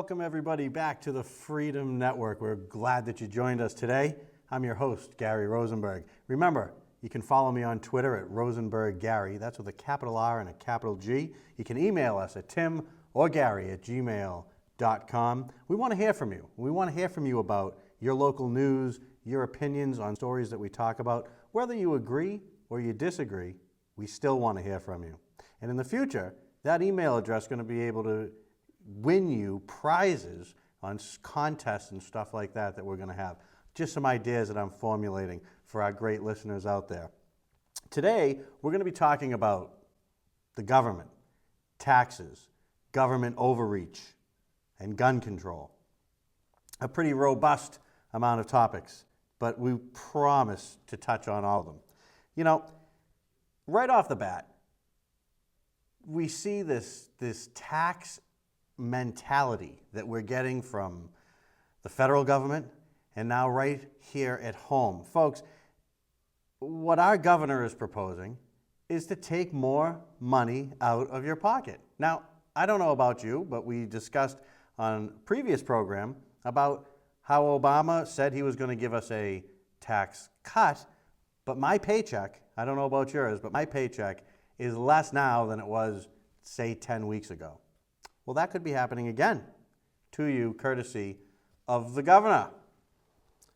Welcome everybody back to the Freedom Network. We're glad that you joined us today. I'm your host, Gary Rosenberg. Remember, you can follow me on Twitter at Rosenberg Gary. That's with a capital R and a capital G. You can email us at tim.orgary@gmail.com. We want to hear from you. We want to hear from you about your local news, your opinions on stories that we talk about. Whether you agree or you disagree, we still want to hear from you. And in the future, that email address is going to be able to win you prizes on contests and stuff like that we're going to have. Just some ideas that I'm formulating for our great listeners out there. Today, we're going to be talking about the government, taxes, government overreach, and gun control. A pretty robust amount of topics, but we promise to touch on all of them. You know, right off the bat, we see this tax mentality that we're getting from the federal government and now right here at home. Folks, what our governor is proposing is to take more money out of your pocket. Now, I don't know about you, but we discussed on a previous program about how Obama said he was going to give us a tax cut, but my paycheck, I don't know about yours, but my paycheck is less now than it was, say, 10 weeks ago. Well, that could be happening again to you, courtesy of the governor.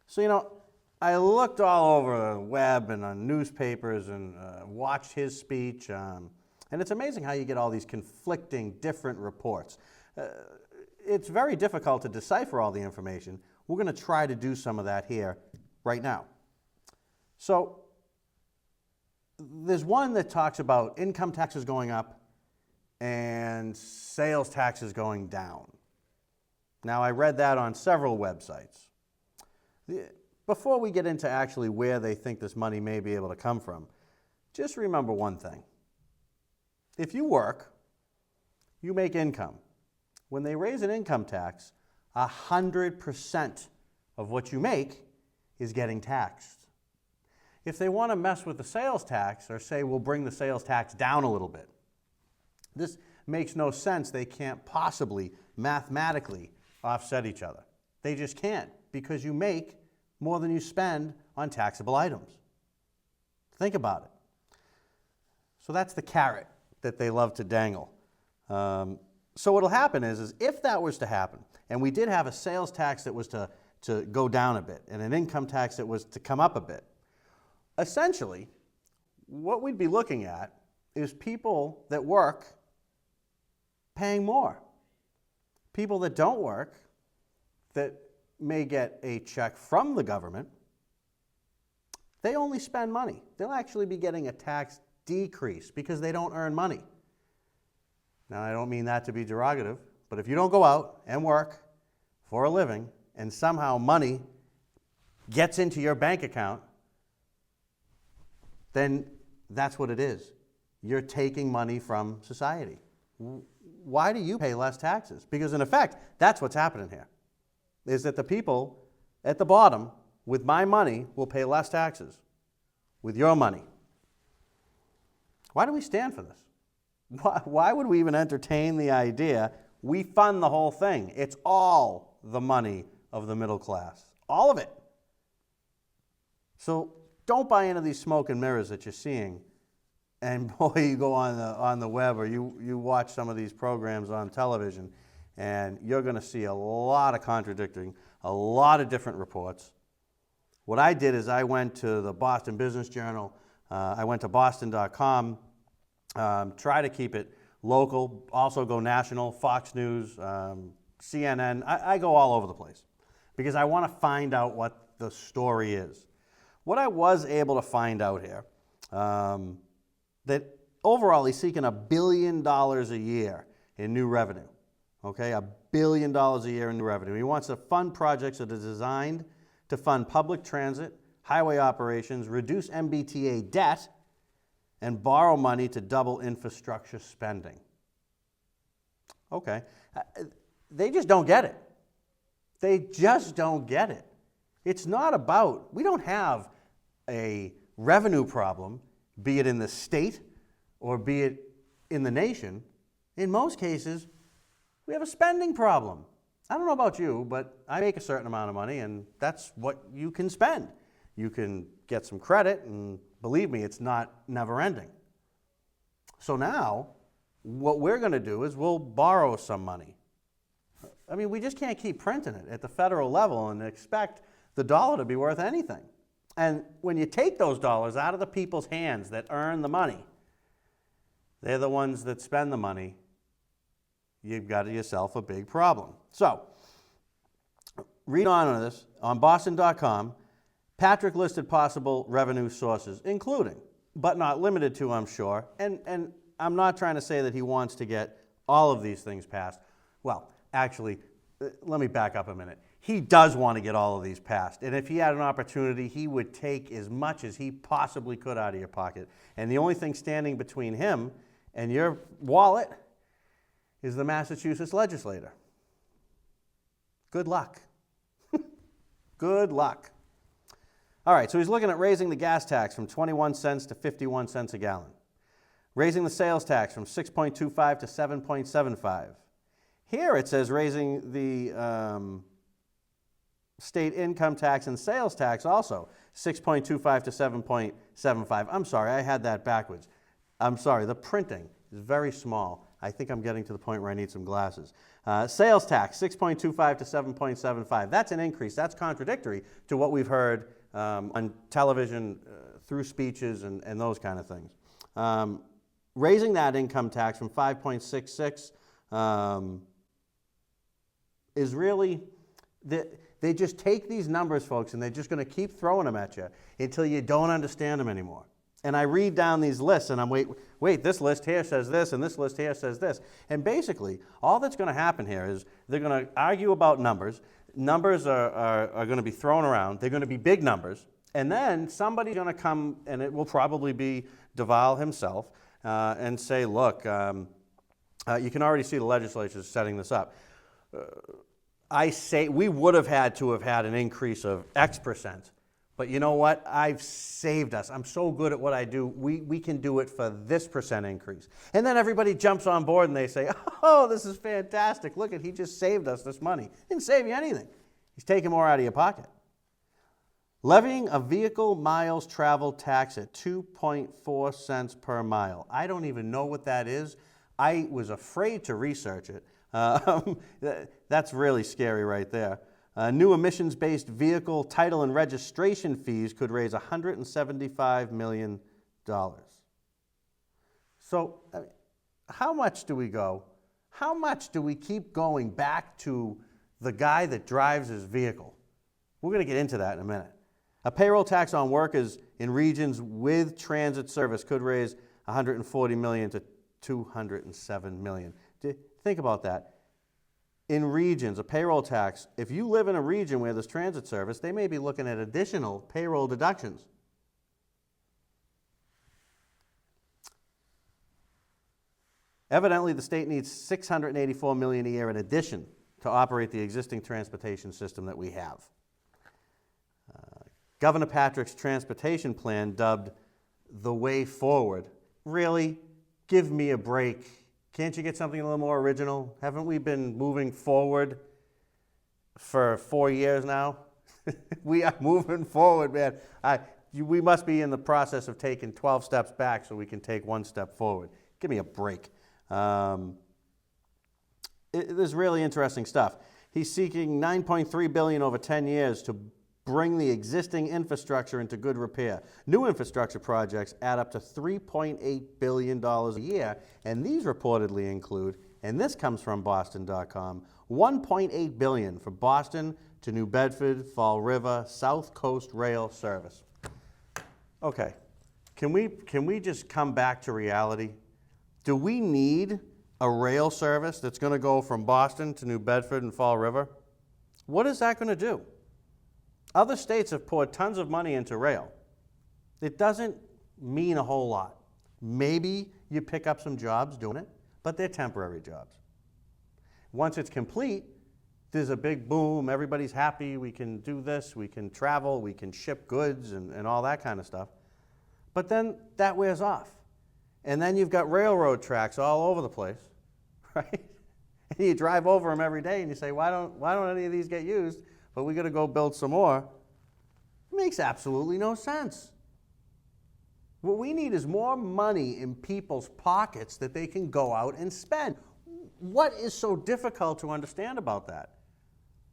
So, you know, I looked all over the web and on newspapers and watched his speech, and it's amazing how you get all these conflicting, different reports. It's very difficult to decipher all the information. We're going to try to do some of that here right now. So, there's one that talks about income taxes going up and sales taxes going down. Now, I read that on several websites. Before we get into actually where they think this money may be able to come from, just remember one thing. If you work, you make income. When they raise an income tax, 100% of what you make is getting taxed. If they want to mess with the sales tax or say we'll bring the sales tax down a little bit, this makes no sense. They can't possibly mathematically offset each other. They just can't, because you make more than you spend on taxable items. Think about it. So that's the carrot that they love to dangle. So what'll happen is if that was to happen, and we did have a sales tax that was to go down a bit and an income tax that was to come up a bit, essentially, what we'd be looking at is people that work paying more. People that don't work, that may get a check from the government, they only spend money. They'll actually be getting a tax decrease because they don't earn money. Now, I don't mean that to be derogative, but if you don't go out and work for a living and somehow money gets into your bank account, then that's what it is. You're taking money from society. Why do you pay less taxes? Because in effect, that's what's happening here, is that the people at the bottom with my money will pay less taxes with your money. Why do we stand for this? Why would we even entertain the idea? We fund the whole thing. It's all the money of the middle class. All of it. So don't buy into these smoke and mirrors that you're seeing. And boy, you go on the web or you watch some of these programs on television, and you're going to see a lot of contradicting, a lot of different reports. What I did is I went to the Boston Business Journal. I went to boston.com, try to keep it local, also go national, Fox News, CNN. I go all over the place because I want to find out what the story is. What I was able to find out here, that overall he's seeking $1 billion a year in new revenue. Okay, $1 billion a year in new revenue. He wants to fund projects that are designed to fund public transit, highway operations, reduce MBTA debt, and borrow money to double infrastructure spending. Okay, they just don't get it. They just don't get it. It's not about, we don't have a revenue problem, be it in the state or be it in the nation. In most cases, we have a spending problem. I don't know about you, but I make a certain amount of money, and that's what you can spend. You can get some credit, and believe me, it's not never ending. So now, what we're going to do is we'll borrow some money. I mean, we just can't keep printing it at the federal level and expect the dollar to be worth anything. And when you take those dollars out of the people's hands that earn the money, they're the ones that spend the money, you've got yourself a big problem. So, read on this. On Boston.com, Patrick listed possible revenue sources, including, but not limited to, I'm sure, and I'm not trying to say that he wants to get all of these things passed. Well, actually, let me back up a minute. He does want to get all of these passed, and if he had an opportunity, he would take as much as he possibly could out of your pocket. And the only thing standing between him and your wallet is the Massachusetts legislator. Good luck. Good luck. All right, so he's looking at raising the gas tax from 21 cents to 51 cents a gallon. Raising the sales tax from 6.25 to 7.75. Here it says raising the state income tax and sales tax also, 6.25 to 7.75. I'm sorry, I had that backwards. I'm sorry, the printing is very small. I think I'm getting to the point where I need some glasses. Sales tax, 6.25 to 7.75. That's an increase. That's contradictory to what we've heard on television, through speeches, and those kind of things. Raising that income tax from 5.66 is really, they just take these numbers, folks, and they're just going to keep throwing them at you until you don't understand them anymore. And I read down these lists, and I'm, wait, this list here says this, and this list here says this. And basically, all that's going to happen here is they're going to argue about numbers. Numbers are going to be thrown around. They're going to be big numbers. And then somebody's going to come, and it will probably be Duval himself, and say, look, you can already see the legislature setting this up. I say we would have had an increase of X percent. But you know what? I've saved us. I'm so good at what I do. We can do it for this percent increase. And then everybody jumps on board and they say, oh, this is fantastic. Look at, he just saved us this money. Didn't save you anything. He's taking more out of your pocket. Levying a vehicle miles traveled tax at 2.4 cents per mile. I don't even know what that is. I was afraid to research it. That's really scary right there. New emissions-based vehicle title and registration fees could raise $175 million. So, how much do we go? How much do we keep going back to the guy that drives his vehicle? We're going to get into that in a minute. A payroll tax on workers in regions with transit service could raise $140 million to $207 million. Think about that. In regions, a payroll tax, if you live in a region where there's transit service, they may be looking at additional payroll deductions. Evidently, the state needs $684 million a year in addition to operate the existing transportation system that we have. Governor Patrick's transportation plan, dubbed the way forward. Really? Give me a break. Can't you get something a little more original? Haven't we been moving forward for 4 years now? We are moving forward, man. We must be in the process of taking 12 steps back so we can take 1 step forward. Give me a break. There's really interesting stuff. He's seeking $9.3 billion over 10 years to bring the existing infrastructure into good repair. New infrastructure projects add up to $3.8 billion a year, and these reportedly include, and this comes from Boston.com, $1.8 billion for Boston to New Bedford, Fall River, South Coast Rail Service. Okay, can we just come back to reality? Do we need a rail service that's going to go from Boston to New Bedford and Fall River? What is that going to do? Other states have poured tons of money into rail. It doesn't mean a whole lot. Maybe you pick up some jobs doing it, but they're temporary jobs. Once it's complete, there's a big boom, everybody's happy, we can do this, we can travel, we can ship goods and all that kind of stuff. But then that wears off. And then you've got railroad tracks all over the place, right? You drive over them every day and you say, why don't any of these get used? But we got to go build some more. It makes absolutely no sense. What we need is more money in people's pockets that they can go out and spend. What is so difficult to understand about that?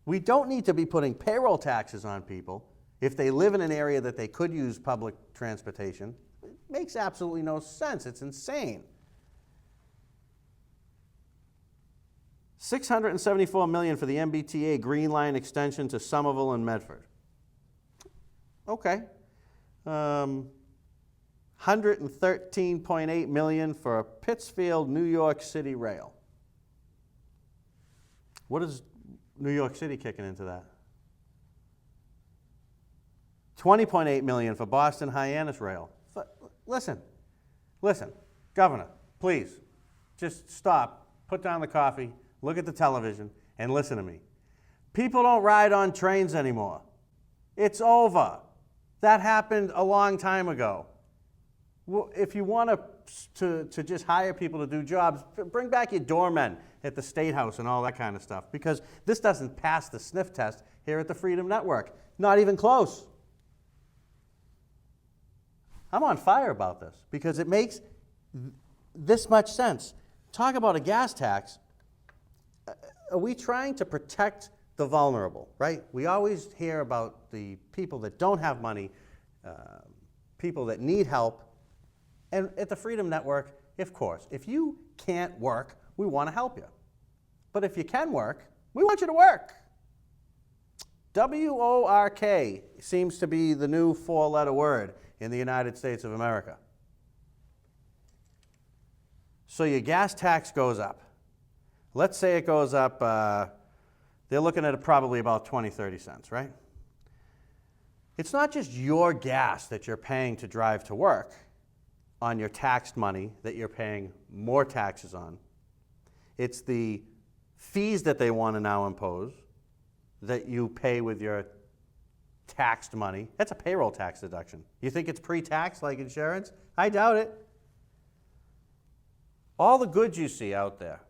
We don't need to be putting payroll taxes on people if they live in an area that they could use public transportation. It makes absolutely no sense. It's insane. $674 million for the MBTA Green Line extension to Somerville and Medford. Okay. $113.8 million for Pittsfield, New York City rail. What is New York City kicking into that? $20.8 million for Boston Hyannis rail. Listen, Governor, please, just stop, put down the coffee, look at the television, and listen to me. People don't ride on trains anymore. It's over. That happened a long time ago. Well, if you want to just hire people to do jobs, bring back your doormen at the State House and all that kind of stuff, because this doesn't pass the sniff test here at the Freedom Network. Not even close. I'm on fire about this because it makes this much sense. Talk about a gas tax. Are we trying to protect the vulnerable, right? We always hear about the people that don't have money, people that need help. And at the Freedom Network, of course, if you can't work, we want to help you. But if you can work, we want you to work. W-O-R-K seems to be the new four-letter word in the United States of America. So your gas tax goes up. Let's say it goes up, they're looking at probably about 20, 30 cents, right? It's not just your gas that you're paying to drive to work on your taxed money that you're paying more taxes on. It's the fees that they want to now impose that you pay with your taxed money. That's a payroll tax deduction. You think it's pre-tax like insurance? I doubt it. All the goods you see out there,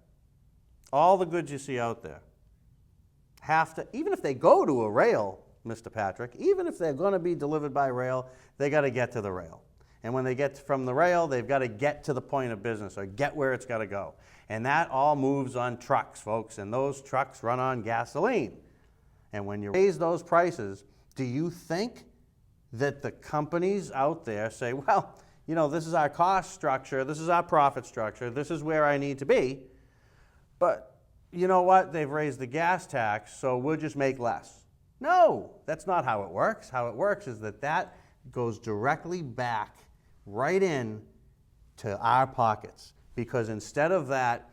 have to, even if they go to a rail, Mr. Patrick, even if they're going to be delivered by rail, they got to get to the rail. And when they get from the rail, they've got to get to the point of business or get where it's got to go. And that all moves on trucks, folks, and those trucks run on gasoline. And when you raise those prices, do you think that the companies out there say, well, you know, this is our cost structure, this is our profit structure, this is where I need to be, but you know what, they've raised the gas tax, so we'll just make less. No, that's not how it works. How it works is that goes directly back right in to our pockets, because instead of that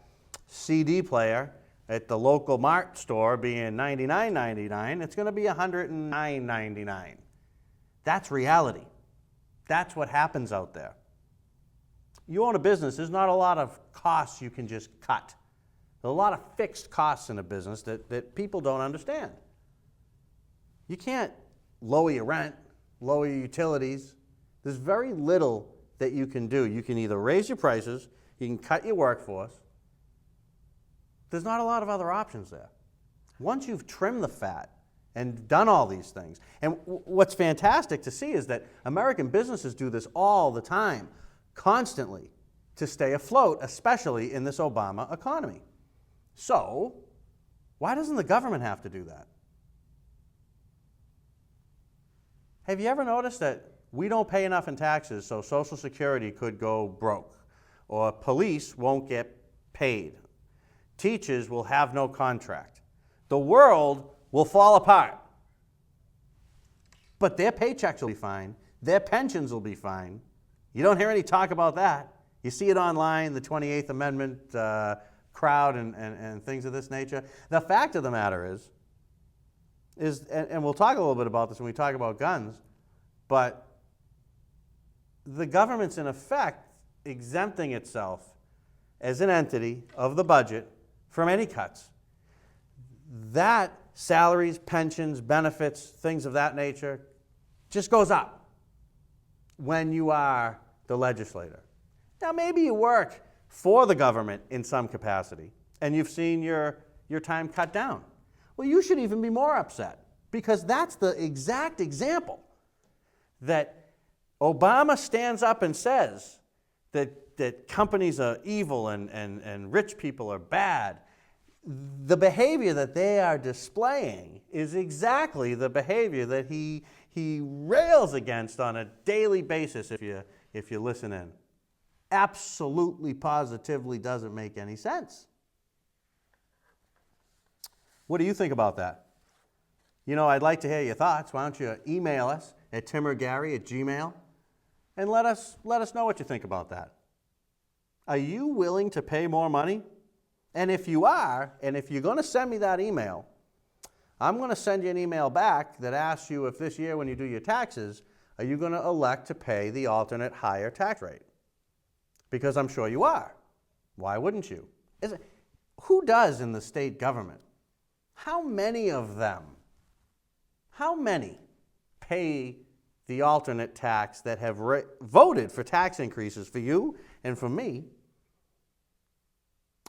CD player at the local Mart store being $99.99, it's going to be $109.99. That's reality. That's what happens out there. You own a business, there's not a lot of costs you can just cut. There's a lot of fixed costs in a business that people don't understand. You can't lower your rent, lower your utilities. There's very little that you can do. You can either raise your prices, you can cut your workforce. There's not a lot of other options there. Once you've trimmed the fat and done all these things, and what's fantastic to see is that American businesses do this all the time, constantly, to stay afloat, especially in this Obama economy. So, why doesn't the government have to do that? Have you ever noticed that we don't pay enough in taxes, so Social Security could go broke, or police won't get paid, teachers will have no contract, the world will fall apart, but their paychecks will be fine, their pensions will be fine. You don't hear any talk about that. You see it online, the 28th Amendment crowd and things of this nature. The fact of the matter is, and we'll talk a little bit about this when we talk about guns, but the government's in effect exempting itself as an entity of the budget from any cuts. That salaries, pensions, benefits, things of that nature just goes up when you are the legislator. Now maybe you work for the government in some capacity and you've seen your time cut down. Well, you should even be more upset, because that's the exact example that Obama stands up and says that companies are evil and rich people are bad. The behavior that they are displaying is exactly the behavior that he rails against on a daily basis if you listen in. Absolutely, positively doesn't make any sense. What do you think about that? You know, I'd like to hear your thoughts. Why don't you email us at timorgary@gmail.com and let us know what you think about that. Are you willing to pay more money? And if you are, and if you're going to send me that email, I'm going to send you an email back that asks you if this year when you do your taxes, are you going to elect to pay the alternate higher tax rate? Because I'm sure you are. Why wouldn't you? Who does in the state government? How many of them, how many pay the alternate tax that have voted for tax increases for you and for me,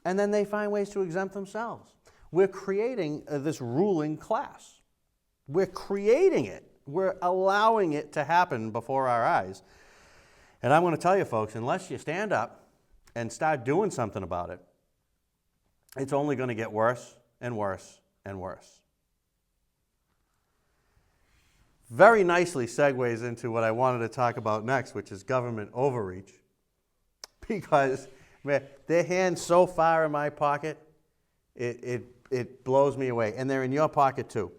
and then they find ways to exempt themselves? We're creating this ruling class. We're creating it. We're allowing it to happen before our eyes. And I'm going to tell you, folks, unless you stand up and start doing something about it, it's only going to get worse and worse and worse. Very nicely segues into what I wanted to talk about next, which is government overreach. Because man, their hands so far in my pocket, it blows me away. And they're in your pocket too.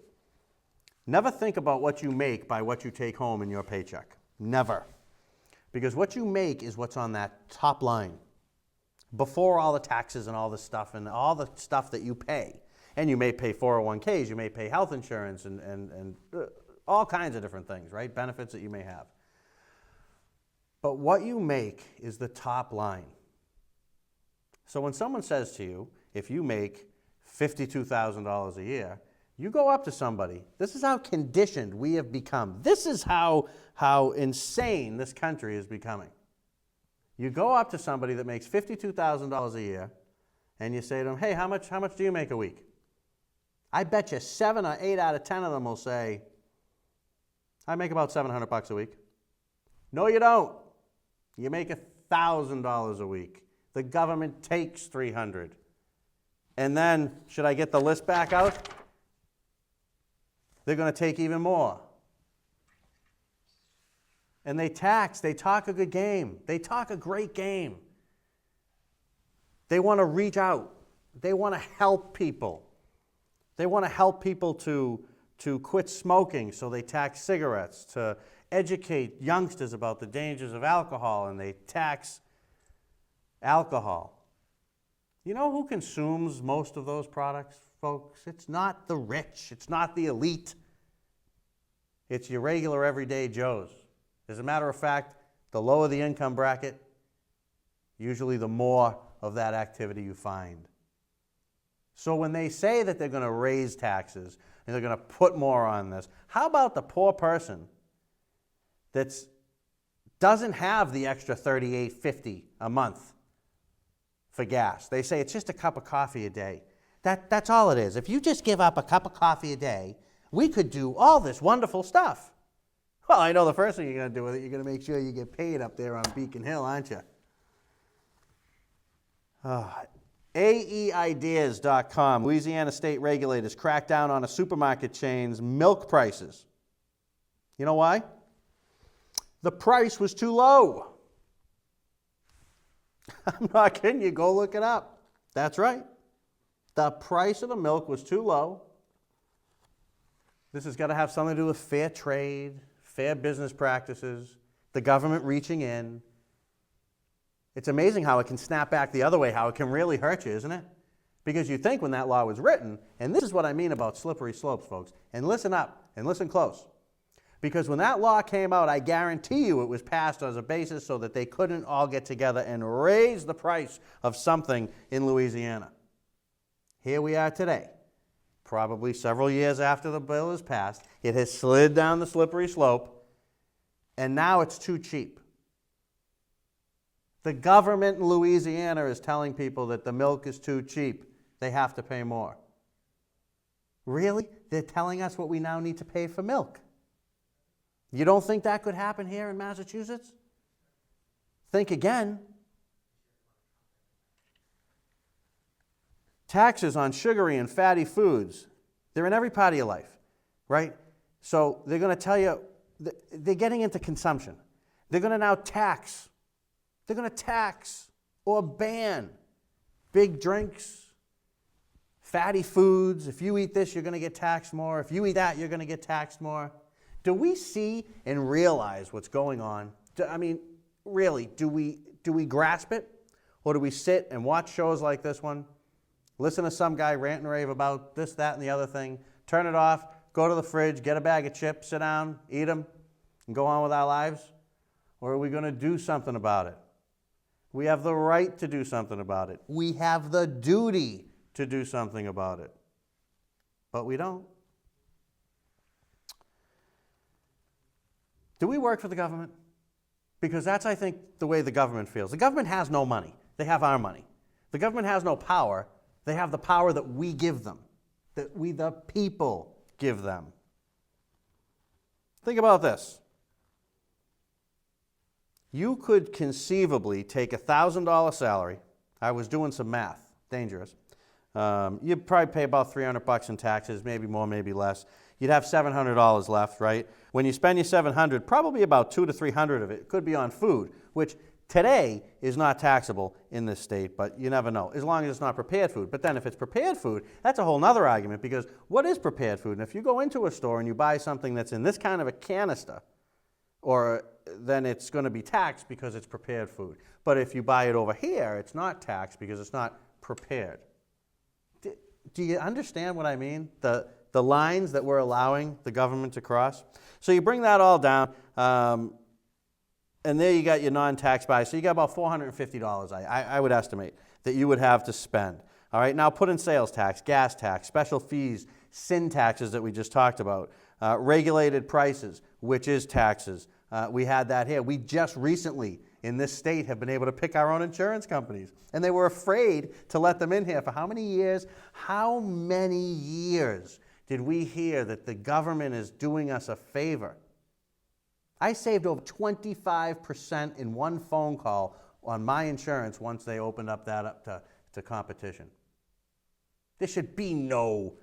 Never think about what you make by what you take home in your paycheck. Never. Because what you make is what's on that top line. Before all the taxes and all the stuff and all the stuff that you pay. And you may pay 401ks, you may pay health insurance and all kinds of different things, right? Benefits that you may have. But what you make is the top line. So when someone says to you, if you make $52,000 a year, you go up to somebody. This is how conditioned we have become. This is how insane this country is becoming. You go up to somebody that makes $52,000 a year, and you say to them, hey, how much do you make a week? I bet you 7 or 8 out of 10 of them will say, I make about $700 a week. No, you don't. You make $1,000 a week. The government takes $300. And then, should I get the list back out? They're going to take even more. And they talk a good game. They talk a great game. They want to reach out. They want to help people. They want to help people to quit smoking, so they tax cigarettes, to educate youngsters about the dangers of alcohol, and they tax alcohol. You know who consumes most of those products, folks? It's not the rich. It's not the elite. It's your regular everyday Joes. As a matter of fact, the lower the income bracket, usually the more of that activity you find. So when they say that they're going to raise taxes and they're going to put more on this, how about the poor person that doesn't have the extra $38.50 a month for gas? They say it's just a cup of coffee a day. That's all it is. If you just give up a cup of coffee a day, we could do all this wonderful stuff. Well, I know the first thing you're going to do with it, you're going to make sure you get paid up there on Beacon Hill, aren't you? AEideas.com, Louisiana state regulators crack down on a supermarket chain's milk prices. You know why? The price was too low. I'm not kidding you. Go look it up. That's right. The price of the milk was too low. This has got to have something to do with fair trade, fair business practices, the government reaching in. It's amazing how it can snap back the other way, how it can really hurt you, isn't it? Because you think when that law was written, and this is what I mean about slippery slopes, folks, and listen up and listen close. Because when that law came out, I guarantee you it was passed as a basis so that they couldn't all get together and raise the price of something in Louisiana. Here we are today, probably several years after the bill is passed. It has slid down the slippery slope, and now it's too cheap. The government in Louisiana is telling people that the milk is too cheap. they have to pay more. Really? They're telling us what we now need to pay for milk. You don't think that could happen here in Massachusetts? Think again. Taxes on sugary and fatty foods, they're in every part of your life, right? So they're going to tell you, they're getting into consumption. They're going to now tax. They're going to tax or ban big drinks, fatty foods. If you eat this, you're going to get taxed more. If you eat that, you're going to get taxed more. Do we see and realize what's going on? I mean, really, do we grasp it? Or do we sit and watch shows like this one, listen to some guy rant and rave about this, that, and the other thing, turn it off, go to the fridge, get a bag of chips, sit down, eat them, and go on with our lives? Or are we going to do something about it? We have the right to do something about it. We have the duty to do something about it. But we don't. Do we work for the government? Because that's, I think, the way the government feels. The government has no money. They have our money. The government has no power. They have the power that we give them, that we, the people, give them. Think about this. You could conceivably take a $1,000 salary. I was doing some math, dangerous. You'd probably pay about $300 in taxes, maybe more, maybe less. You'd have $700 left, right? When you spend your $700, probably about $200 to $300 of it could be on food, which today is not taxable in this state, but you never know, as long as it's not prepared food. But then if it's prepared food, that's a whole other argument, because what is prepared food? And if you go into a store and you buy something that's in this kind of a canister, then it's going to be taxed because it's prepared food. But if you buy it over here, it's not taxed because it's not prepared. Do you understand what I mean? The lines that we're allowing the government to cross. So you bring that all down, and there you got your non-tax buy. So you got about $450, I would estimate, that you would have to spend. All right, now put in sales tax, gas tax, special fees, sin taxes that we just talked about, regulated prices, which is taxes. We had that here. We just recently, in this state, have been able to pick our own insurance companies. And they were afraid to let them in here. For how many years? How many years did we hear that the government is doing us a favor? I saved over 25% in one phone call on my insurance once they opened up to competition. There should be no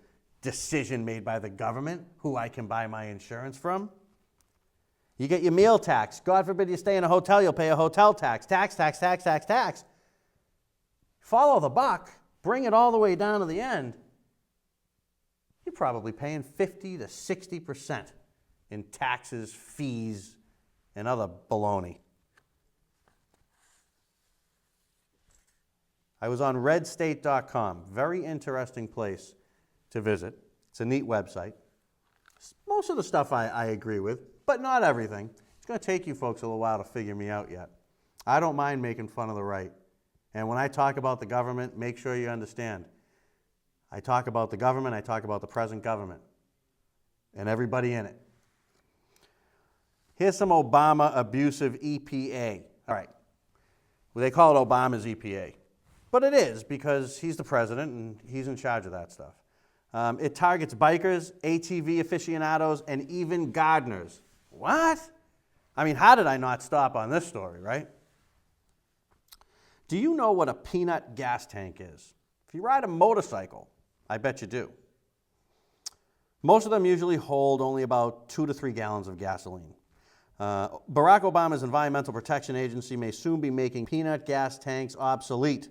decision made by the government who I can buy my insurance from. You get your meal tax. God forbid you stay in a hotel, you'll pay a hotel tax. Tax, tax, tax, tax, tax. Follow the buck, bring it all the way down to the end. You're probably paying 50 to 60% in taxes, fees, and other baloney. I was on redstate.com. Very interesting place to visit. It's a neat website. Most of the stuff I agree with, but not everything. It's going to take you folks a little while to figure me out yet. I don't mind making fun of the right. And when I talk about the government, make sure you understand. I talk about the government, I talk about the present government and everybody in it. Here's some Obama abusive EPA. All right. Well, they call it Obama's EPA. But it is, because he's the president and he's in charge of that stuff. It targets bikers, ATV aficionados, and even gardeners. What? I mean, how did I not stop on this story, right? Do you know what a peanut gas tank is? If you ride a motorcycle, I bet you do. Most of them usually hold only about 2 to 3 gallons of gasoline. Barack Obama's Environmental Protection Agency may soon be making peanut gas tanks obsolete.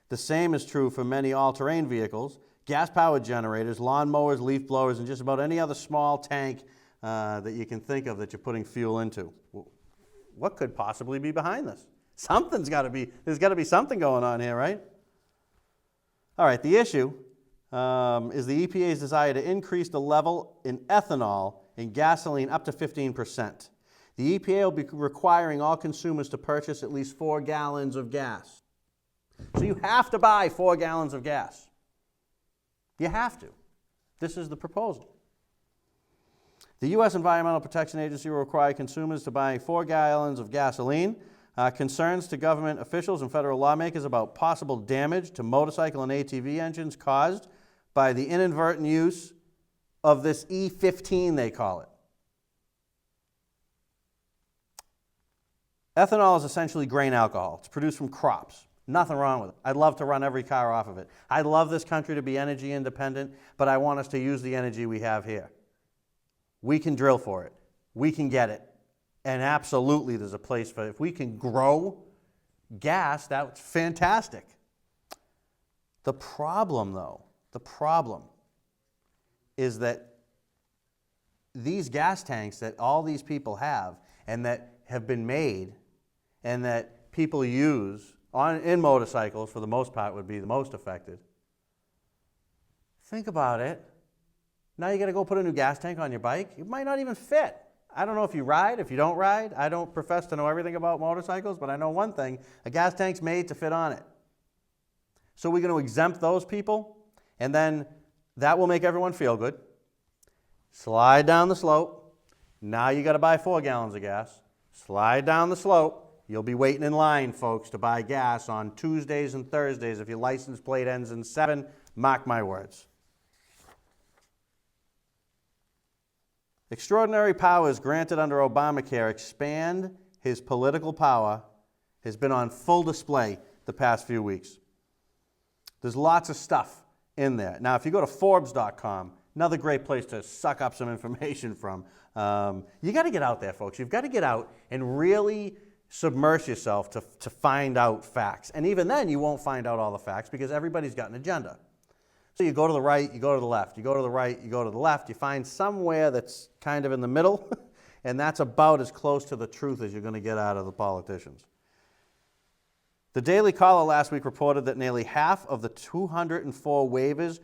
The same is true for many all-terrain vehicles, gas-powered generators, lawnmowers, leaf blowers, and just about any other small tank that you can think of that you're putting fuel into. What could possibly be behind this? There's got to be something going on here, right? All right, the issue is the EPA's desire to increase the level in ethanol in gasoline up to 15%. The EPA will be requiring all consumers to purchase at least 4 gallons of gas. So you have to buy 4 gallons of gas. You have to. This is the proposal. The U.S. Environmental Protection Agency will require consumers to buy 4 gallons of gasoline Concerns to government officials and federal lawmakers about possible damage to motorcycle and ATV engines caused by the inadvertent use of this E15, they call it. Ethanol is essentially grain alcohol. It's produced from crops. Nothing wrong with it. I'd love to run every car off of it. I'd love this country to be energy independent, but I want us to use the energy we have here. We can drill for it. We can get it. And absolutely there's a place for it. If we can grow gas, that's fantastic. The problem, though, is that these gas tanks that all these people have and that have been made and that people use in motorcycles, for the most part, would be the most affected. Think about it. Now you got to go put a new gas tank on your bike. It might not even fit. I don't know if you ride, if you don't ride. I don't profess to know everything about motorcycles, but I know one thing. A gas tank's made to fit on it. So we're going to exempt those people, and then that will make everyone feel good. Slide down the slope. Now you got to buy 4 gallons of gas. Slide down the slope. You'll be waiting in line, folks, to buy gas on Tuesdays and Thursdays if your license plate ends in 7. Mark my words. Extraordinary powers granted under Obamacare expand his political power has been on full display the past few weeks. There's lots of stuff in there. Now, if you go to Forbes.com, another great place to suck up some information from, you got to get out there, folks. You've got to get out and really submerge yourself to find out facts. And even then, you won't find out all the facts because everybody's got an agenda. So you go to the right, you go to the left, you go to the right, you go to the left, you find somewhere that's kind of in the middle, and that's about as close to the truth as you're going to get out of the politicians. The Daily Caller last week reported that nearly half of the 204 waivers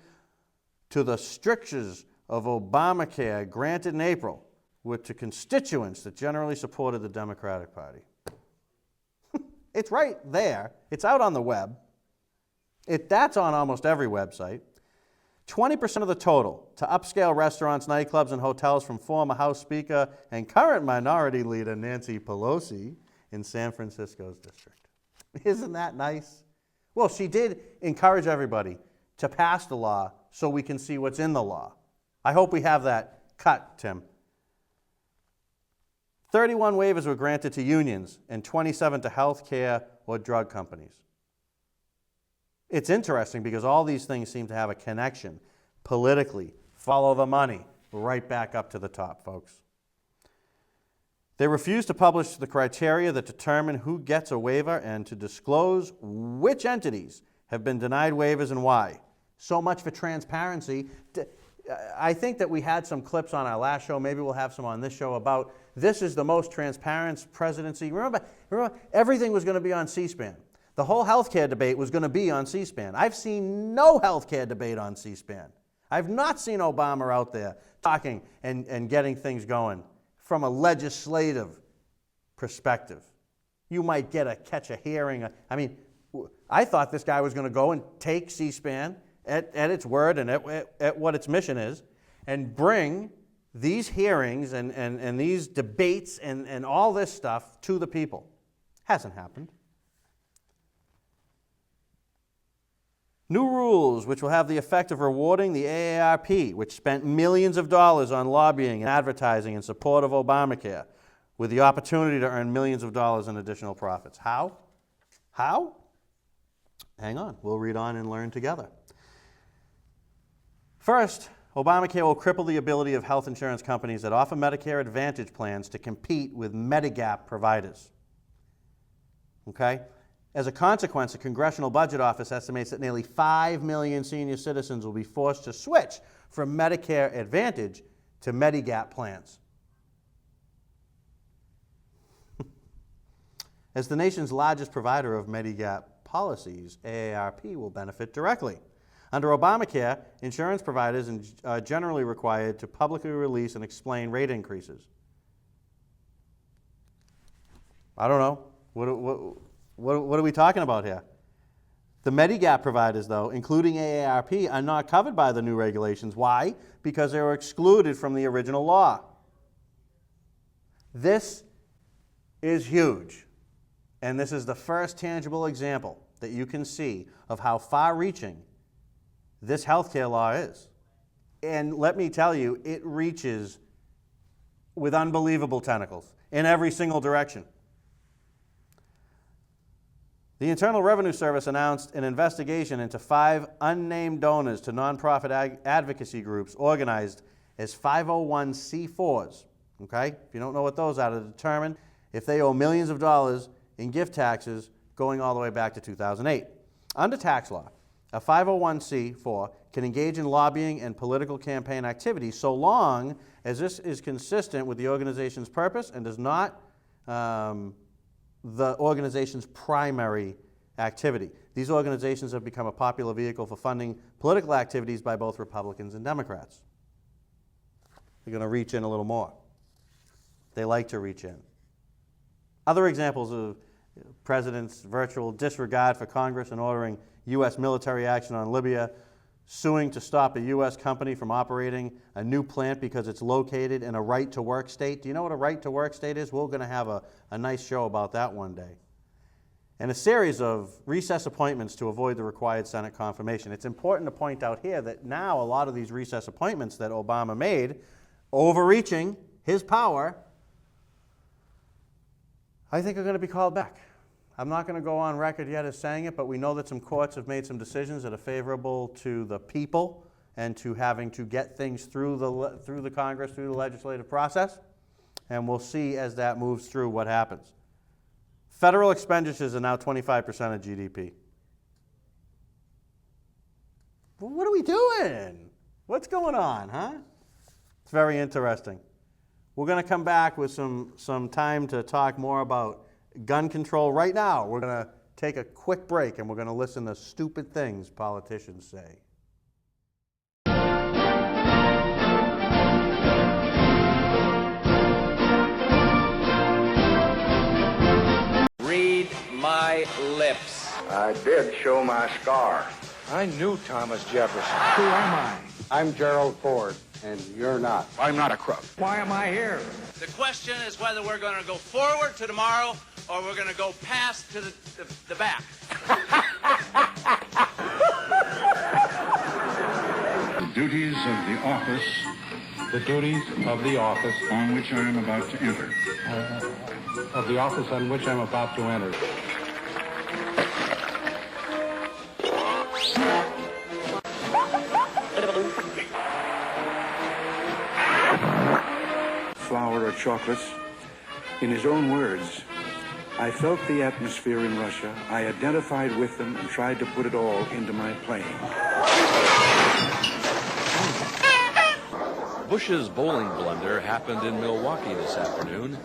to the strictures of Obamacare granted in April were to constituents that generally supported the Democratic Party. It's right there. It's out on the web. That's on almost every website. 20% of the total to upscale restaurants, nightclubs, and hotels from former House Speaker and current Minority Leader Nancy Pelosi in San Francisco's district. Isn't that nice? Well, she did encourage everybody to pass the law so we can see what's in the law. I hope we have that cut, Tim. 31 waivers were granted to unions and 27 to health care or drug companies. It's interesting because all these things seem to have a connection politically. Follow the money. Right back up to the top, folks. They refuse to publish the criteria that determine who gets a waiver and to disclose which entities have been denied waivers and why. So much for transparency. I think that we had some clips on our last show. Maybe we'll have some on this show about this is the most transparent presidency. Remember everything was going to be on C-SPAN. The whole healthcare debate was going to be on C-SPAN. I've seen no healthcare debate on C-SPAN. I've not seen Obama out there talking and getting things going from a legislative perspective. You might catch a hearing. I mean, I thought this guy was going to go and take C-SPAN at its word and at what its mission is and bring these hearings and these debates and all this stuff to the people. Hasn't happened. New rules which will have the effect of rewarding the AARP, which spent millions of dollars on lobbying and advertising in support of Obamacare, with the opportunity to earn millions of dollars in additional profits. How? How? Hang on. We'll read on and learn together. First, Obamacare will cripple the ability of health insurance companies that offer Medicare Advantage plans to compete with Medigap providers. Okay? As a consequence, the Congressional Budget Office estimates that nearly 5 million senior citizens will be forced to switch from Medicare Advantage to Medigap plans. As the nation's largest provider of Medigap policies, AARP will benefit directly. Under Obamacare, insurance providers are generally required to publicly release and explain rate increases. I don't know. What are we talking about here? The Medigap providers, though, including AARP, are not covered by the new regulations. Why? Because they were excluded from the original law. This is huge. And this is the first tangible example that you can see of how far-reaching this healthcare law is. And let me tell you, it reaches with unbelievable tentacles in every single direction. The Internal Revenue Service announced an investigation into 5 unnamed donors to nonprofit advocacy groups organized as 501c4s. Okay? If you don't know what those are, to determine if they owe millions of dollars in gift taxes going all the way back to 2008. Under tax law, a 501c4 can engage in lobbying and political campaign activities so long as this is consistent with the organization's purpose and does not the organization's primary activity. These organizations have become a popular vehicle for funding political activities by both Republicans and Democrats. They're going to reach in a little more. They like to reach in. Other examples of President's virtual disregard for Congress in ordering U.S. military action on Libya, suing to stop a U.S. company from operating a new plant because it's located in a right-to-work state. Do you know what a right-to-work state is? We're going to have a nice show about that one day. And a series of recess appointments to avoid the required Senate confirmation. It's important to point out here that now a lot of these recess appointments that Obama made, overreaching his power, I think are going to be called back. I'm not going to go on record yet as saying it, but we know that some courts have made some decisions that are favorable to the people and to having to get things through the Congress, through the legislative process. And we'll see as that moves through what happens. Federal expenditures are now 25% of GDP. Well, what are we doing? What's going on, huh? It's very interesting. We're going to come back with some time to talk more about gun control. Right now, we're going to take a quick break and we're going to listen to stupid things politicians say. Read my lips. I did show my scar. I knew Thomas Jefferson. Who am I? I'm Gerald Ford, and you're not. I'm not a crook. Why am I here? The question is whether we're going to go forward to tomorrow or we're going to go past to the back. The duties of the office. The duties of the office. On which I am about to enter. Of the office on which I'm about to enter. Flour or chocolates. In his own words, I felt the atmosphere in Russia. I identified with them and tried to put it all into my playing. Bush's bowling blunder happened in Milwaukee this afternoon.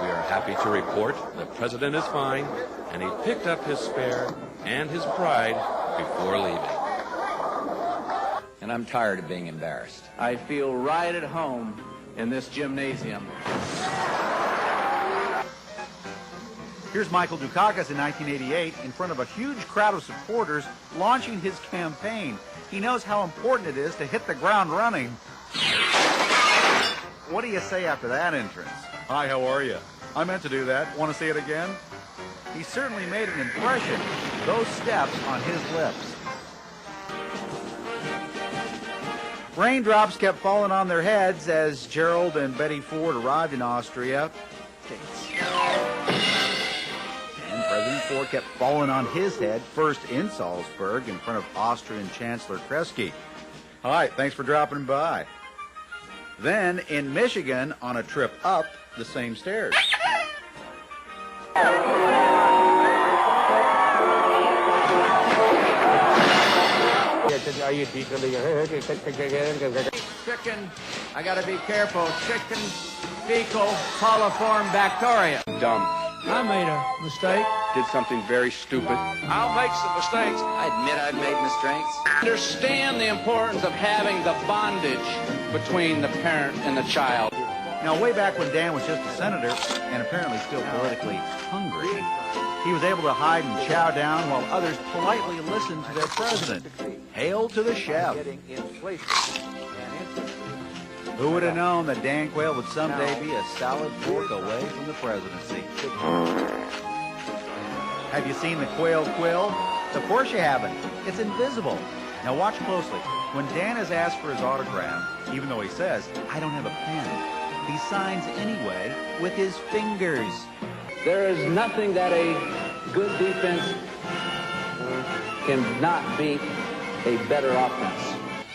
We are happy to report the president is fine, and he picked up his spare and his pride before leaving. And I'm tired of being embarrassed. I feel right at home in this gymnasium. Here's Michael Dukakis in 1988 in front of a huge crowd of supporters launching his campaign. He knows how important it is to hit the ground running. What do you say after that entrance? Hi, how are you? I meant to do that. Want to see it again? He certainly made an impression. Those steps on his lips. Raindrops kept falling on their heads as Gerald and Betty Ford arrived in Austria. And President Ford kept falling on his head, first in Salzburg in front of Austrian Chancellor Kreisky. Hi, thanks for dropping by. Then in Michigan on a trip up the same stairs. Are you chicken, I gotta be careful. Chicken fecal coliform bacteria. Dumb. I made a mistake. Did something very stupid. I'll make some mistakes. I admit I've made mistakes. Understand the importance of having the bondage between the parent and the child. Now, way back when Dan was just a senator, and apparently still politically hungry, he was able to hide and chow down while others politely listened to their president. Hail to the chef. Who would have known that Dan Quayle would someday be a solid fork away from the presidency? Have you seen the Quayle quill? Of course you haven't. It's invisible. Now watch closely. When Dan is asked for his autograph, even though he says, I don't have a pen, he signs anyway with his fingers. There is nothing that a good defense cannot beat a better offense.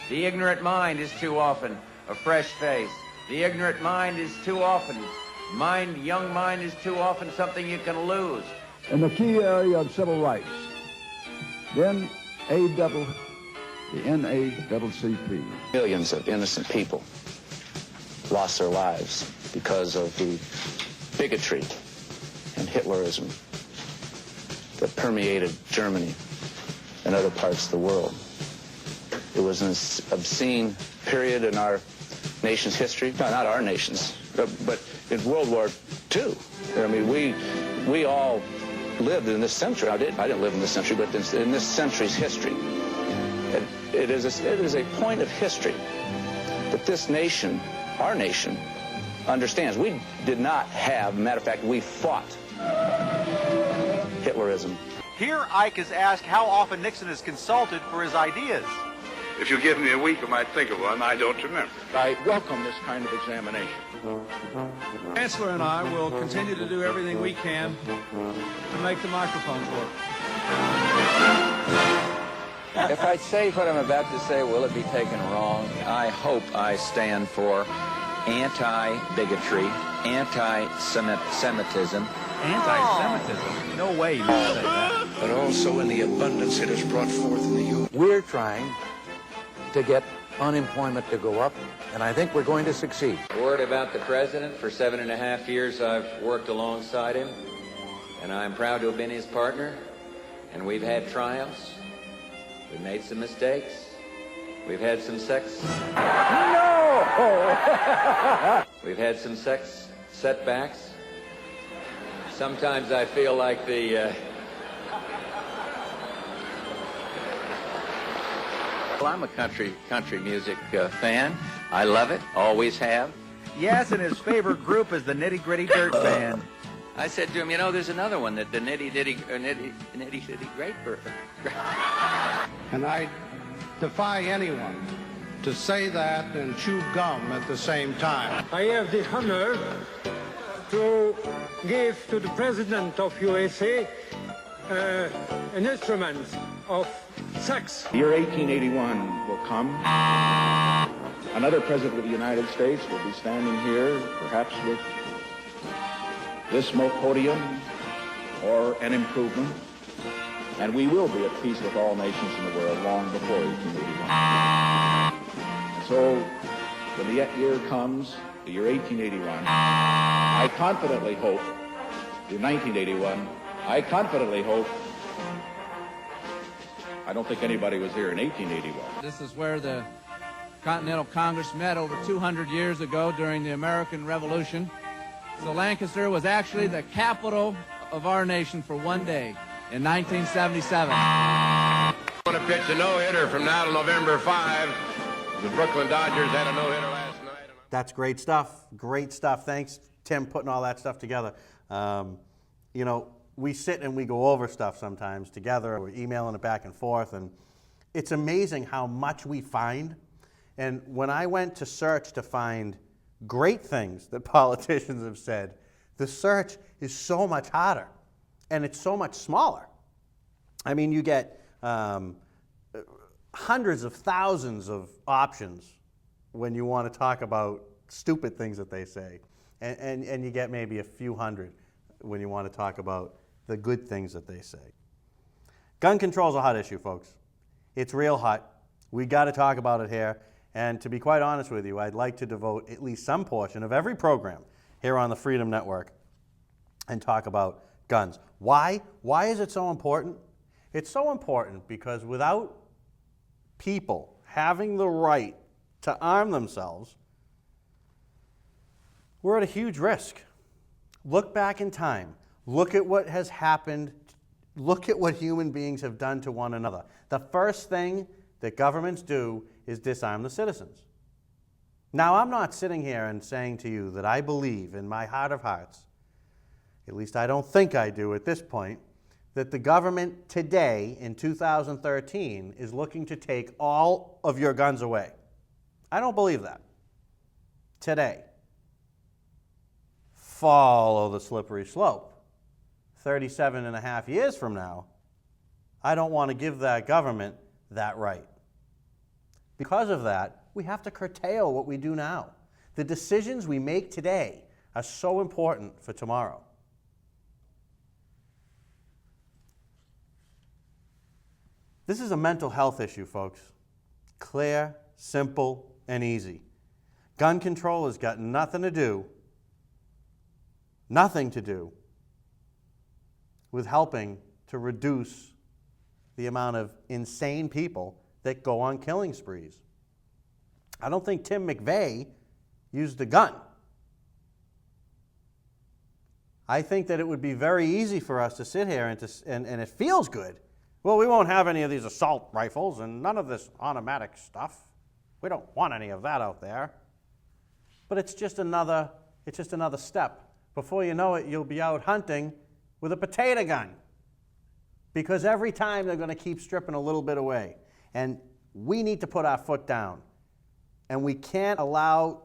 The ignorant mind is too often a fresh face. The ignorant mind is too often, young mind is too often something you can lose. In the key area of civil rights, the NAACP. Millions of innocent people lost their lives because of the bigotry and Hitlerism that permeated Germany and other parts of the world. It was an obscene period in our nation's history. No, not our nation's, but in World War II. I mean, we all lived in this century. I didn't live in this century, but in this century's history. It is a point of history that this nation, our nation, understands. We did not have, matter of fact, we fought Hitlerism. Here Ike is asked how often Nixon is consulted for his ideas. If you give me a week, I might think of one. I don't remember. I welcome this kind of examination. Chancellor and I will continue to do everything we can to make the microphones work. If I say what I'm about to say, will it be taken wrong? I hope I stand for anti-bigotry, anti-Semitism. Anti-Semitism? No way you would say that. But also in the abundance it has brought forth in the youth. We're trying to get unemployment to go up, and I think we're going to succeed. Word about the president. For 7.5 years, I've worked alongside him, and I'm proud to have been his partner. And we've had triumphs. We've made some mistakes. We've had some sex. No! We've had some sex setbacks. Sometimes I feel like the... Well, I'm a country music fan. I love it, always have. Yes, and his favorite group is the Nitty Gritty Dirt Band. I said to him, you know, there's another one, that the Nitty Ditty Great Bird. And I defy anyone to say that and chew gum at the same time. I have the honor to give to the President of USA an instrument of sex. The year 1881 will come. Another president of the United States will be standing here, perhaps with this podium or an improvement, and we will be at peace with all nations in the world long before 1881. So when the year comes, the year 1881, I confidently hope, the 1981, I confidently hope, I don't think anybody was here in 1881. This is where the Continental Congress met over 200 years ago during the American Revolution. So Lancaster was actually the capital of our nation for one day in 1977. I want to pitch a no-hitter from now to November 5. The Brooklyn Dodgers had a no-hitter last night. That's great stuff. Great stuff. Thanks, Tim, putting all that stuff together. You know, we sit and we go over stuff sometimes together. We're emailing it back and forth, and it's amazing how much we find. And when I went to search to find great things that politicians have said, the search is so much harder, and it's so much smaller. I mean, you get hundreds of thousands of options when you want to talk about stupid things that they say, and you get maybe a few hundred when you want to talk about the good things that they say. Gun control is a hot issue, folks. It's real hot. We got to talk about it here. And to be quite honest with you, I'd like to devote at least some portion of every program here on the Freedom Network and talk about guns. Why? Why is it so important? It's so important because without people having the right to arm themselves, we're at a huge risk. Look back in time. Look at what has happened. Look at what human beings have done to one another. The first thing that governments do is disarm the citizens. Now, I'm not sitting here and saying to you that I believe in my heart of hearts, at least I don't think I do at this point, that the government today in 2013 is looking to take all of your guns away. I don't believe that. Today. Follow the slippery slope. 37 and a half years from now, I don't want to give that government that right. Because of that, we have to curtail what we do now. The decisions we make today are so important for tomorrow. This is a mental health issue, folks. Clear, simple, and easy. Gun control has got nothing to do with helping to reduce the amount of insane people that go on killing sprees. I don't think Tim McVeigh used a gun. I think that it would be very easy for us to sit here and it feels good. Well, we won't have any of these assault rifles and none of this automatic stuff. We don't want any of that out there. But it's just another step. Before you know it, you'll be out hunting with a potato gun. Because every time they're going to keep stripping a little bit away. And we need to put our foot down. And we can't allow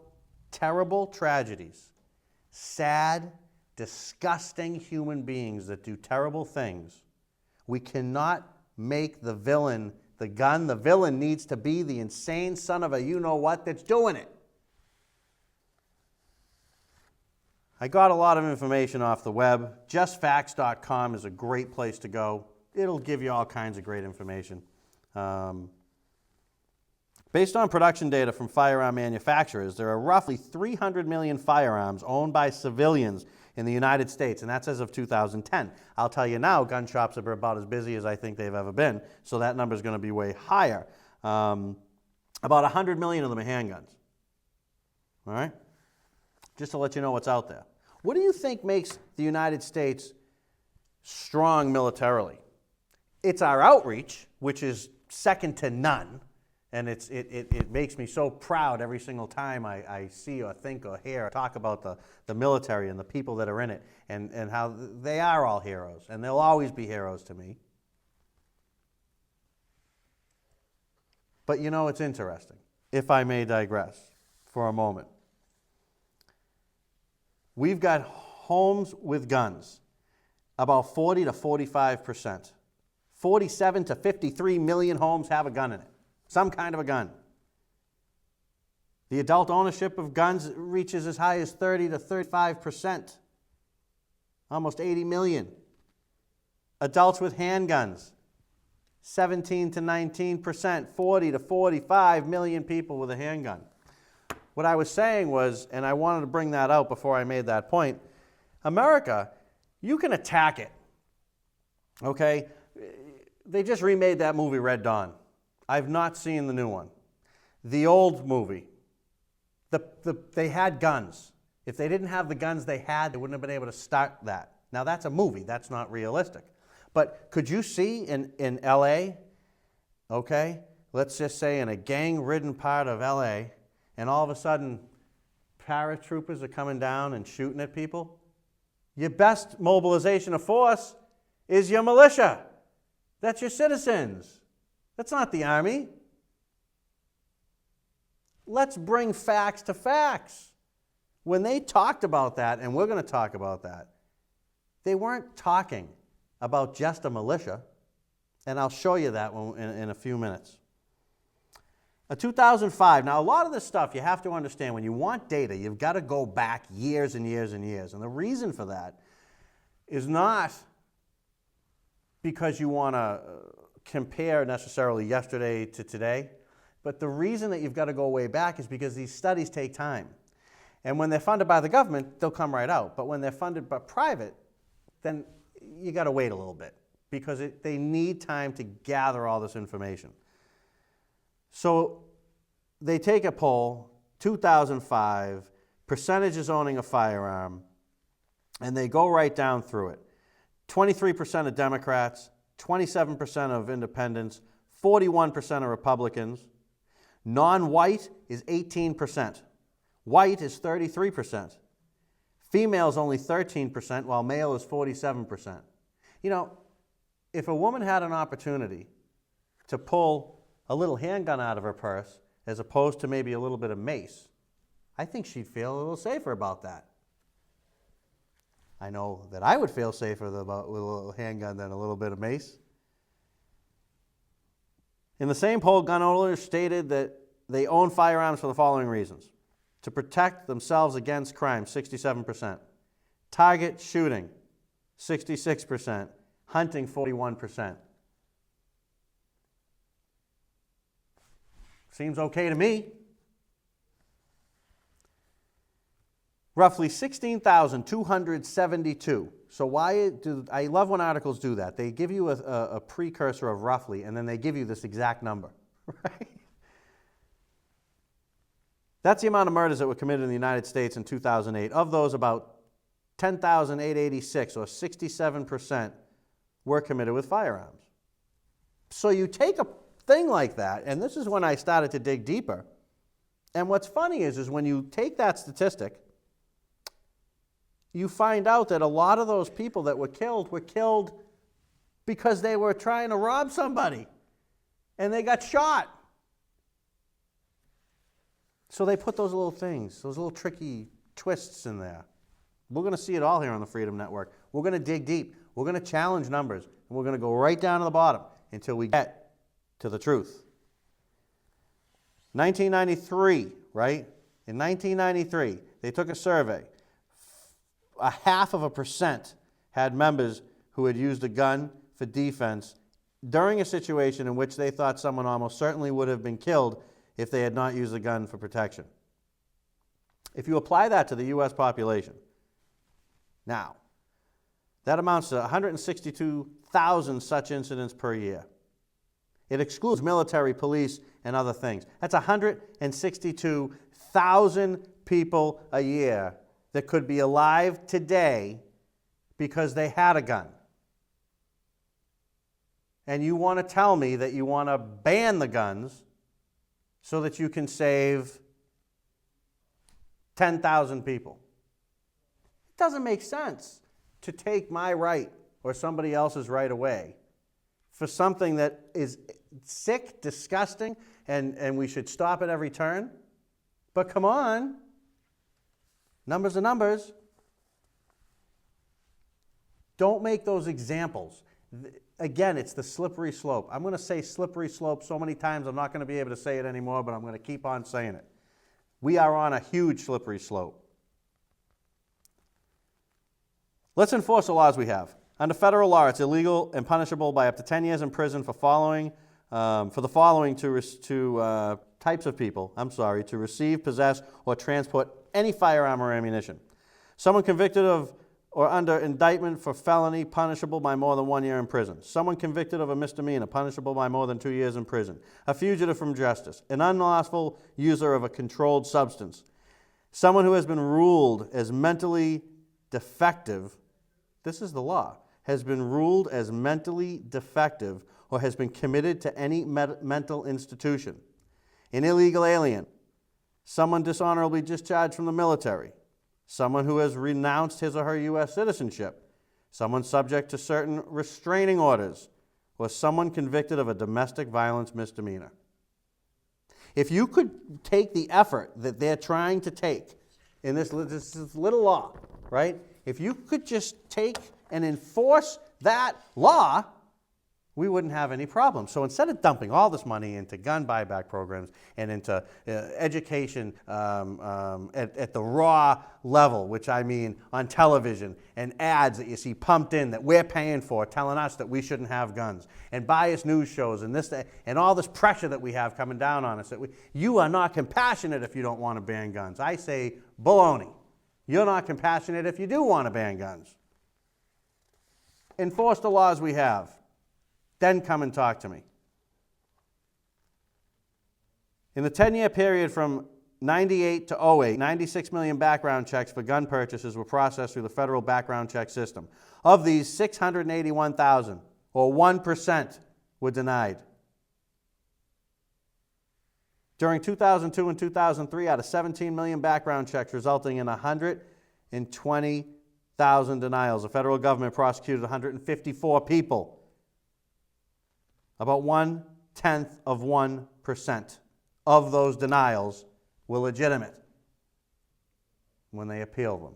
terrible tragedies, sad, disgusting human beings that do terrible things. We cannot make the villain the gun. The villain needs to be the insane son of a you-know-what that's doing it. I got a lot of information off the web. JustFacts.com is a great place to go. It'll give you all kinds of great information. Based on production data from firearm manufacturers, there are roughly 300 million firearms owned by civilians in the United States, and that's as of 2010. I'll tell you now, gun shops are about as busy as I think they've ever been, so that number is going to be way higher. About 100 million of them are handguns. All right? Just to let you know what's out there. What do you think makes the United States strong militarily? It's our outreach, which is second to none. And it makes me so proud every single time I see or think or hear or talk about the military and the people that are in it and how they are all heroes. And they'll always be heroes to me. But you know, it's interesting, if I may digress for a moment. We've got homes with guns, about 40 to 45%. 47 to 53 million homes have a gun in it. Some kind of a gun. The adult ownership of guns reaches as high as 30 to 35%. Almost 80 million. Adults with handguns, 17 to 19%. 40 to 45 million people with a handgun. What I was saying was, and I wanted to bring that out before I made that point, America, you can attack it. Okay? They just remade that movie Red Dawn. I've not seen the new one. The old movie, they had guns. If they didn't have the guns they had, they wouldn't have been able to start that. Now, that's a movie. That's not realistic. But could you see in L.A., okay, let's just say in a gang-ridden part of L.A., and all of a sudden paratroopers are coming down and shooting at people? Your best mobilization of force is your militia. That's your citizens. That's not the army. Let's bring facts to facts. When they talked about that, and we're going to talk about that, they weren't talking about just a militia, and I'll show you that in a few minutes. 2005, now a lot of this stuff you have to understand, when you want data, you've got to go back years and years and years, and the reason for that is not because you want to compare necessarily yesterday to today, but the reason that you've got to go way back is because these studies take time. And when they're funded by the government, they'll come right out. But when they're funded by private, then you got to wait a little bit because they need time to gather all this information. So they take a poll, 2005, percentages owning a firearm, and they go right down through it. 23% of Democrats, 27% of independents, 41% of Republicans. Non-white is 18%. White is 33%. Female is only 13%, while male is 47%. You know, if a woman had an opportunity to pull a little handgun out of her purse as opposed to maybe a little bit of mace, I think she'd feel a little safer about that. I know that I would feel safer about with a little handgun than a little bit of mace. In the same poll, gun owners stated that they own firearms for the following reasons: to protect themselves against crime, 67%; target shooting, 66%; hunting, 41%. Seems okay to me. Roughly 16,272. So I love when articles do that. They give you a precursor of roughly, and then they give you this exact number, right? That's the amount of murders that were committed in the United States in 2008. Of those, about 10,886, or 67%, were committed with firearms. So you take a thing like that, and this is when I started to dig deeper. And what's funny is when you take that statistic, you find out that a lot of those people that were killed because they were trying to rob somebody, and they got shot. So they put those little things, those little tricky twists in there. We're going to see it all here on the Freedom Network. We're going to dig deep. We're going to challenge numbers, and we're going to go right down to the bottom until we get to the truth. 1993, right? In 1993, they took a survey. 0.5% had members who had used a gun for defense during a situation in which they thought someone almost certainly would have been killed if they had not used a gun for protection. If you apply that to the U.S. population, now, that amounts to 162,000 such incidents per year. It excludes military, police, and other things. That's 162,000 people a year that could be alive today because they had a gun. And you want to tell me that you want to ban the guns so that you can save 10,000 people. It doesn't make sense to take my right or somebody else's right away for something that is sick, disgusting, and we should stop at every turn. But come on. Numbers are numbers. Don't make those examples. Again, it's the slippery slope. I'm going to say slippery slope so many times I'm not going to be able to say it anymore, but I'm going to keep on saying it. We are on a huge slippery slope. Let's enforce the laws we have. Under federal law, it's illegal and punishable by up to 10 years in prison for the following types of people, to receive, possess, or transport any firearm or ammunition. Someone convicted of or under indictment for felony, punishable by more than 1 year in prison. Someone convicted of a misdemeanor, punishable by more than 2 years in prison. A fugitive from justice. An unlawful user of a controlled substance. Someone who has been ruled as mentally defective, this is the law, has been ruled as mentally defective or has been committed to any mental institution. An illegal alien. Someone dishonorably discharged from the military. Someone who has renounced his or her U.S. citizenship. Someone subject to certain restraining orders. Or someone convicted of a domestic violence misdemeanor. If you could take the effort that they're trying to take in this little law, right? If you could just take and enforce that law, we wouldn't have any problems. So instead of dumping all this money into gun buyback programs and into education at the raw level, which I mean on television, and ads that you see pumped in that we're paying for, telling us that we shouldn't have guns, and biased news shows, and this and all this pressure that we have coming down on us, that you are not compassionate if you don't want to ban guns. I say baloney. You're not compassionate if you do want to ban guns. Enforce the laws we have. Then come and talk to me. In the 10-year period from 98 to 08, 96 million background checks for gun purchases were processed through the federal background check system. Of these, 681,000, or 1%, were denied. During 2002 and 2003, out of 17 million background checks, resulting in 120,000 denials, the federal government prosecuted 154 people. About 0.1% of those denials were legitimate when they appeal them.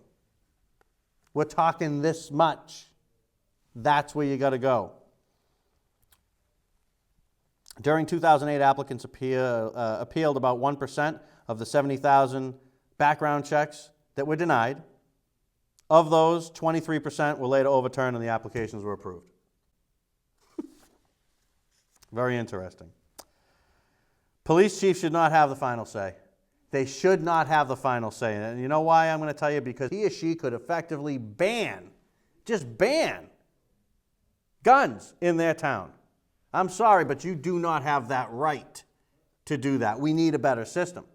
We're talking this much. That's where you got to go. During 2008, applicants appealed about 1% of the 70,000 background checks that were denied. Of those, 23% were later overturned and the applications were approved. Very interesting. Police chiefs should not have the final say. They should not have the final say. And you know why I'm going to tell you? Because he or she could effectively just ban guns in their town. I'm sorry, but you do not have that right to do that. We need a better system.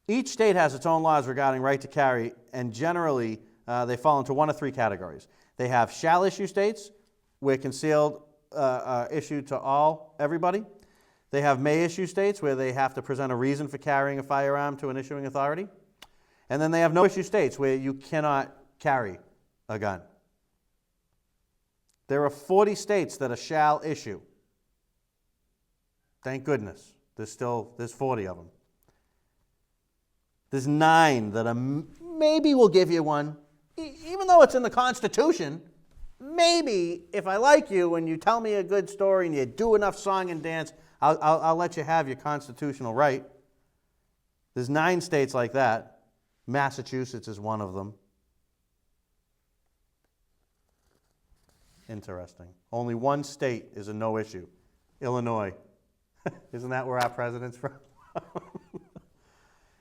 Each state has its own laws regarding right to carry, and generally they fall into one of three categories. They have shall issue states, where concealed issued to everybody. They have may issue states, where they have to present a reason for carrying a firearm to an issuing authority. And then they have no issue states, where you cannot carry a gun. There are 40 states that are shall issue. Thank goodness. There's 40 of them. There's 9 that are maybe we'll give you one. Even though it's in the Constitution, maybe if I like you and you tell me a good story and you do enough song and dance, I'll let you have your constitutional right. There's 9 states like that. Massachusetts is one of them. Interesting. Only one state is a no issue. Illinois. Isn't that where our president's from?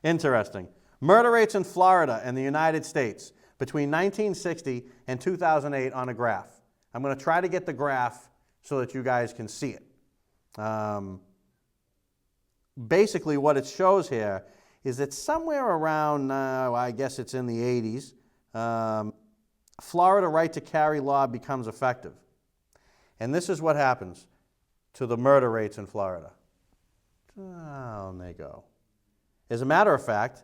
Interesting. Murder rates in Florida and the United States between 1960 and 2008 on a graph. I'm going to try to get the graph so that you guys can see it. Basically, what it shows here is that somewhere around, I guess it's in the 80s, Florida right to carry law becomes effective. And this is what happens to the murder rates in Florida. Down they go. As a matter of fact,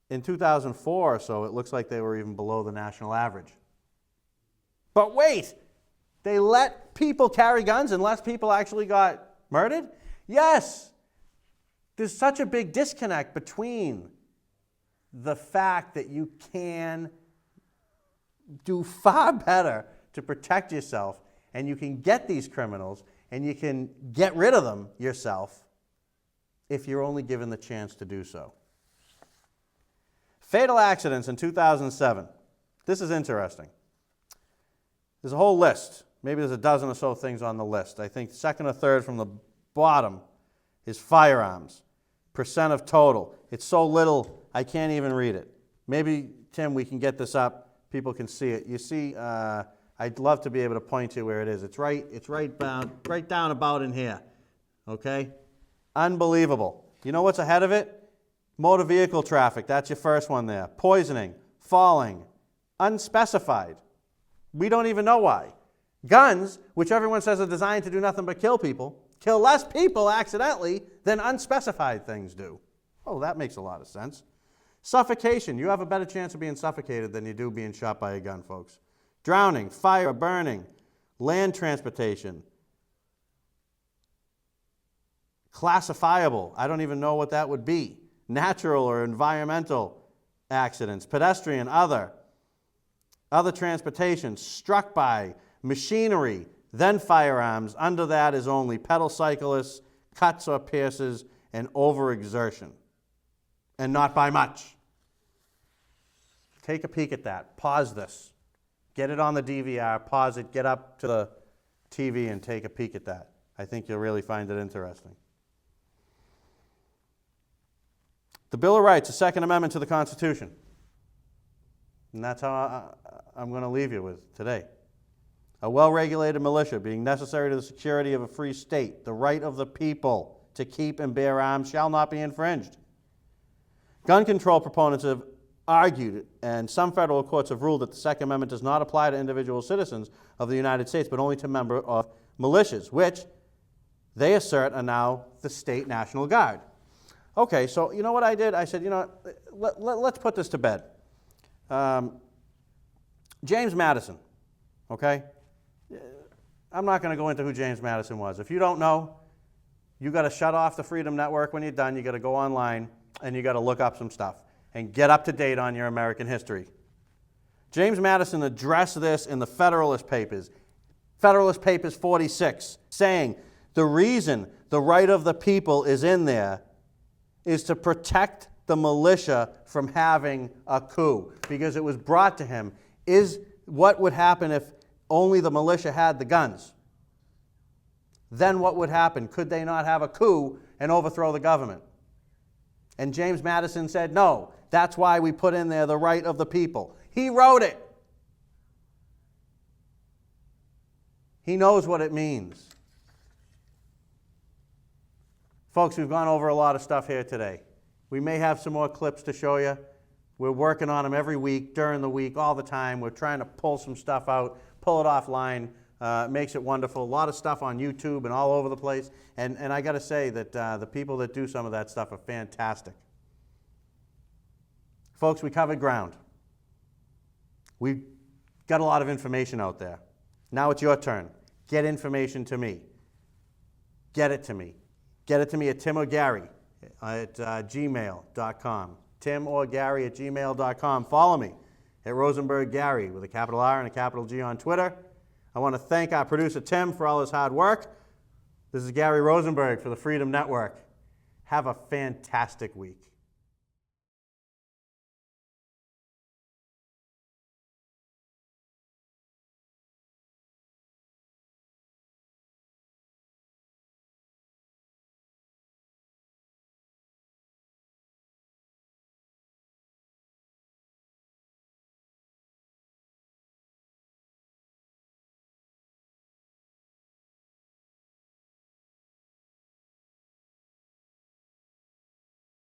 in 2004 or so, it looks like they were even below the national average. But wait, they let people carry guns and less people actually got murdered? Yes. There's such a big disconnect between the fact that you can do far better to protect yourself, and you can get these criminals, and you can get rid of them yourself if you're only given the chance to do so. Fatal accidents in 2007. This is interesting. There's a whole list. Maybe there's a dozen or so things on the list. I think second or third from the bottom is firearms. Percent of total. It's so little, I can't even read it. Maybe, Tim, we can get this up. People can see it. You see, I'd love to be able to point to where it is. It's right down about in here. Okay? Unbelievable. You know what's ahead of it? Motor vehicle traffic. That's your first one there. Poisoning, falling, unspecified. We don't even know why. Guns, which everyone says are designed to do nothing but kill people, kill less people accidentally than unspecified things do. Oh, that makes a lot of sense. Suffocation. You have a better chance of being suffocated than you do being shot by a gun, folks. Drowning, fire, burning, land transportation. Classifiable. I don't even know what that would be. Natural or environmental accidents. Pedestrian, other transportation. Struck by, machinery, then firearms. Under that is only pedal cyclists, cuts or pierces, and overexertion. And not by much. Take a peek at that. Pause this. Get it on the DVR, pause it, get up to the TV and take a peek at that. I think you'll really find it interesting. The Bill of Rights, the Second Amendment to the Constitution. And that's how I'm going to leave you with today. A well-regulated militia being necessary to the security of a free state, the right of the people to keep and bear arms shall not be infringed. Gun control proponents have argued, and some federal courts have ruled that the Second Amendment does not apply to individual citizens of the United States, but only to members of militias, which they assert are now the state National Guard. Okay, so you know what I did? I said, you know, let's put this to bed. James Madison, okay? I'm not going to go into who James Madison was. If you don't know, you got to shut off the Freedom Network when you're done. You got to go online and you got to look up some stuff and get up to date on your American history. James Madison addressed this in the Federalist Papers, Federalist Papers 46, saying the reason the right of the people is in there is to protect the militia from having a coup, because it was brought to him, is what would happen if only the militia had the guns? Then what would happen? Could they not have a coup and overthrow the government? And James Madison said, no, that's why we put in there the right of the people. He wrote it. He knows what it means. Folks, we've gone over a lot of stuff here today. We may have some more clips to show you. We're working on them every week, during the week, all the time. We're trying to pull some stuff out, pull it offline. Makes it wonderful. A lot of stuff on YouTube and all over the place. And I got to say that the people that do some of that stuff are fantastic. Folks, we covered ground. We've got a lot of information out there. Now it's your turn. Get information to me. Get it to me. Get it to me at Tim or Gary at gmail.com. Tim or Gary at gmail.com. Follow me at Rosenberg Gary with a capital R and a capital G on Twitter. I want to thank our producer Tim for all his hard work. This is Gary Rosenberg for the Freedom Network. Have a fantastic week.